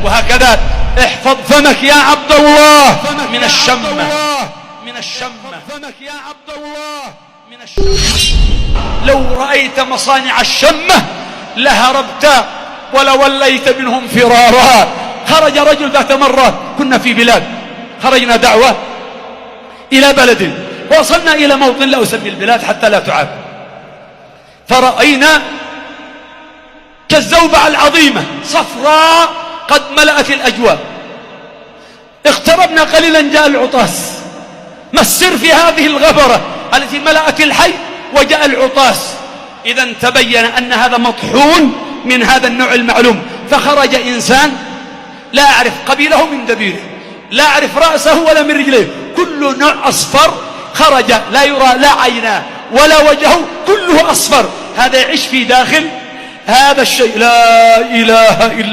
وهكذا احفظ فمك يا عبد الله من الشمة، من الشمة، فمك يا عبد الله من الشمة. لو رأيت مصانع الشمة لهربت ولوليت منهم فرارا. خرج رجل ذات مرة، كنا في بلاد، خرجنا دعوة إلى بلد، وصلنا إلى موطن لا أسمي البلاد حتى لا تعاب، فرأينا كالزوبعة العظيمة صفراء قد ملأت الأجواء. اقتربنا قليلا جاء العطاس. ما السر في هذه الغبرة التي ملأت الحي وجاء العطاس؟ إذن تبين أن هذا مطحون من هذا النوع المعلوم. فخرج إنسان لا أعرف قبيله من دبيره، لا أعرف رأسه ولا من رجليه، كل نوع أصفر خرج، لا يرى لا عيناه ولا وجهه، كله أصفر. هذا يعيش في داخل هذا الشيء، لا إله إلا